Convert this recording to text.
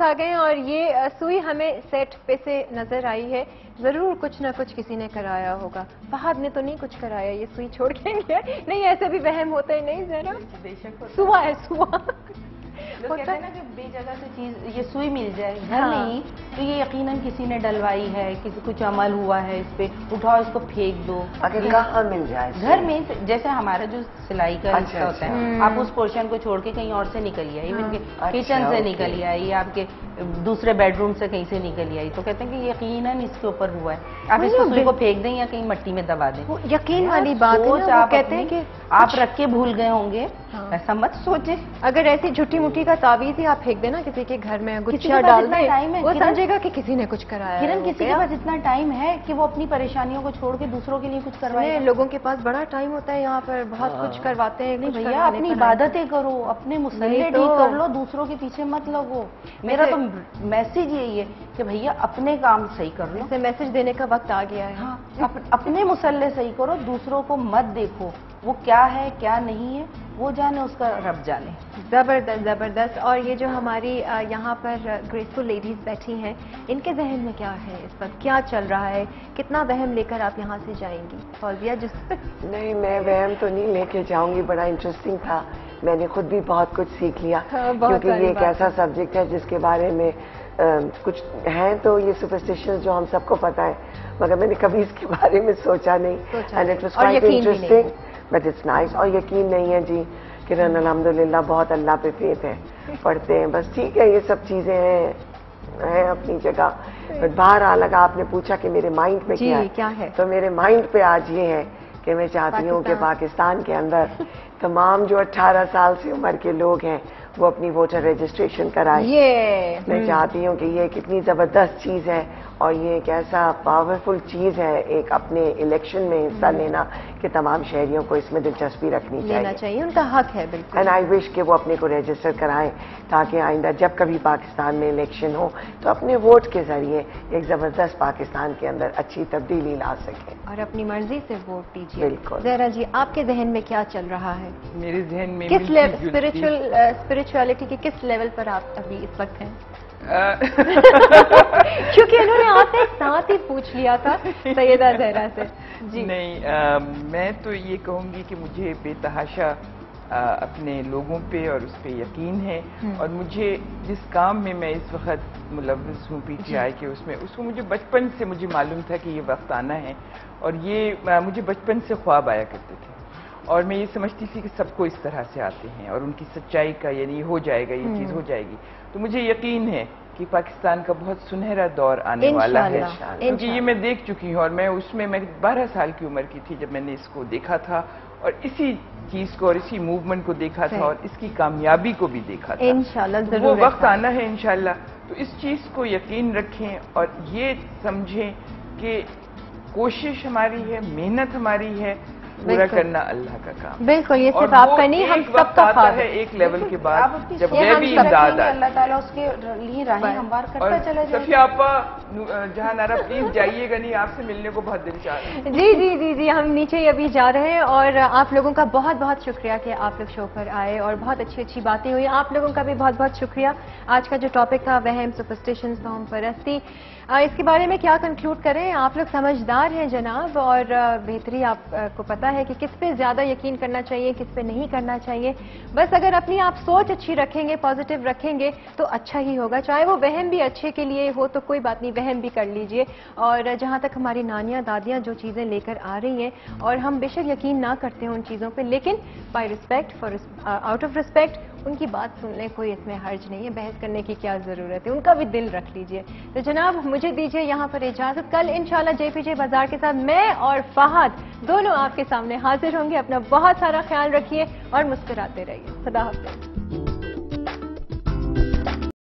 आ गए और ये सुई हमें सेट पे से नजर आई है। जरूर कुछ ना कुछ किसी ने कराया होगा। फहद ने तो नहीं कुछ कराया, ये सुई छोड़ के गया। नहीं, ऐसे भी वहम होता है नहीं जरा? बेशक सुआ है, सुआ लोग कहते हैं ना कि बेजगह से चीज ये सुई मिल जाए घर में ही, तो ये यकीनन किसी ने डलवाई है, किसी कुछ अमल हुआ है इस पे, उठाओ इसको फेंक दो। अगर कहाँ मिल जाए घर में, जैसे हमारा जो सिलाई का हिस्सा होता है, आप उस पोर्शन को छोड़ के कहीं और से निकली आई, इवन के किचन से निकली आई, आपके दूसरे बेडरूम से कहीं से निकली आई, तो कहते हैं कि यकीनन इसके ऊपर हुआ है। आप इसको सुई को फेंक दें या कहीं मट्टी में दबा दें। यकीन वाली बात है। आप कहते हैं कि आप रख के भूल गए होंगे, ऐसा मत सोचे। अगर ऐसी झूठी मुट्ठी का तावीज ही आप फेंक देना किसी के घर में, गुच्छा डाल दें, वो समझेगा कि किसी ने कुछ कराया। किरण, किसी के पास इतना टाइम है कि वो अपनी परेशानियों को छोड़ के दूसरों के लिए कुछ करवाए? लोगों के पास बड़ा टाइम होता है, यहाँ पर बहुत कुछ करवाते हैं। नहीं भैया, अपनी इबादतें करो, अपने मुसल्ले ठीक कर लो, दूसरों के पीछे मत लगो। मेरा तो मैसेज यही है कि भैया अपने काम सही कर लो। मैसेज देने का वक्त आ गया है। हाँ, अपने मुसल्ले सही करो, दूसरों को मत देखो। वो क्या है क्या नहीं है वो जाने, उसका रब जाने। जबरदस्त जबरदस्त। और ये जो हमारी यहाँ पर ग्रेसफुल लेडीज बैठी हैं, इनके जहन में क्या है इस वक्त, क्या चल रहा है, कितना वहम लेकर आप यहाँ से जाएंगी? फौजिया जिस नहीं, मैं वहम तो नहीं लेके जाऊंगी। बड़ा इंटरेस्टिंग था, मैंने खुद भी बहुत कुछ सीख लिया। क्योंकि ये एक ऐसा सब्जेक्ट है जिसके बारे में कुछ हैं तो ये सुपरस्टिशंस जो हम सबको पता है, मगर मैंने कभी इसके बारे में सोचा नहीं। And it was quite interesting, but it's nice. और यकीन नहीं है जी किरण, अल्हम्दुलिल्लाह बहुत अल्लाह पे फेथ है, पढ़ते हैं बस, ठीक है, ये सब चीजें हैं अपनी जगह। बट बहरहाल अगर आपने पूछा कि मेरे माइंड पे क्या है, तो मेरे माइंड पे आज ये है कि मैं चाहती हूँ कि पाकिस्तान के अंदर तमाम जो 18 साल से उम्र के लोग हैं वो अपनी वोटर रजिस्ट्रेशन कराएं। मैं चाहती हूँ कि ये कितनी जबरदस्त चीज है और ये एक ऐसा पावरफुल चीज है, एक अपने इलेक्शन में हिस्सा लेना, कि तमाम शहरियों को इसमें दिलचस्पी रखनी चाहिए। उनका हक है बिल्कुल। एंड आई विश कि वो अपने को रजिस्टर कराएं, ताकि आइंदा जब कभी पाकिस्तान में इलेक्शन हो तो अपने वोट के जरिए एक जबरदस्त पाकिस्तान के अंदर अच्छी तब्दीली ला सकें और अपनी मर्जी से वोट दीजिए। बिल्कुल। जहरा जी, आपके जहन में क्या चल रहा है? मेरे जहन में किस स्पिरिचुअलिटी के किस लेवल पर आप अभी इस वक्त हैं? क्योंकि इन्होंने आपने साथ ही पूछ लिया था सैयदा जहरा से जी। नहीं, मैं तो ये कहूँगी कि मुझे बेतहाशा अपने लोगों पे और उस पे यकीन है, और मुझे जिस काम में मैं इस वक्त मुलव्वस हूँ पीटीआई के, उसको मुझे बचपन से मुझे मालूम था कि ये वक्त आना है, और ये मुझे बचपन से ख्वाब आया करते थे, और मैं ये समझती थी कि सबको इस तरह से आते हैं और उनकी सच्चाई का यानी हो जाएगा, ये चीज़ हो जाएगी। तो मुझे यकीन है कि पाकिस्तान का बहुत सुनहरा दौर आने वाला है, क्योंकि ये मैं देख चुकी हूँ। और मैं 12 साल की उम्र की थी जब मैंने इसको देखा था, और इसी चीज को और इसी मूवमेंट को देखा था, और इसकी कामयाबी को भी देखा था। इंशाल्लाह तो वो वक्त आना है इंशाल्लाह। तो इस चीज को यकीन रखें और ये समझें कि कोशिश हमारी है, मेहनत हमारी है, पूरा करना अल्लाह का काम। बिल्कुल, ये सिर्फ आपका नहीं, हम सबका आता है एक लेवल के बाद जब गैबी इमदाद अल्लाह ताला उसके लिए राहें हमवार करता चला जाए। सफिया आपा, जहां नारा प्लीज जाइएगा नहीं, आपसे मिलने को बहुत दिल चाह रहा है। जी जी जी जी, हम नीचे अभी जा रहे हैं, और आप लोगों का बहुत बहुत शुक्रिया कि आप लोग शो पर आए और बहुत अच्छी अच्छी बातें हुई। आप लोगों का भी बहुत बहुत शुक्रिया। आज का जो टॉपिक था वहम, सुपरस्टिशंस, तौहम परस्ती, इसके बारे में क्या कंक्लूड करें? आप लोग समझदार हैं जनाब, और बेहतरी आपको पता है कि किस पे ज्यादा यकीन करना चाहिए, किस पे नहीं करना चाहिए। बस अगर अपनी आप सोच अच्छी रखेंगे, पॉजिटिव रखेंगे, तो अच्छा ही होगा। चाहे वो वहम भी अच्छे के लिए हो तो कोई बात नहीं, वहम भी कर लीजिए। और जहां तक हमारी नानियां दादियां जो चीजें लेकर आ रही हैं, और हम बेशक यकीन ना करते हैं उन चीजों पे, लेकिन by respect, out of respect उनकी बात सुन लें, कोई इसमें हर्ज नहीं है, बहस करने की क्या जरूरत है, उनका भी दिल रख लीजिए। तो जनाब मुझे दीजिए यहाँ पर इजाजत। कल इंशाल्लाह JPJ बाजार के साथ मैं और फहद दोनों आपके सामने हाजिर होंगे। अपना बहुत सारा ख्याल रखिए और मुस्कुराते रहिए। खुदा हाफिज़।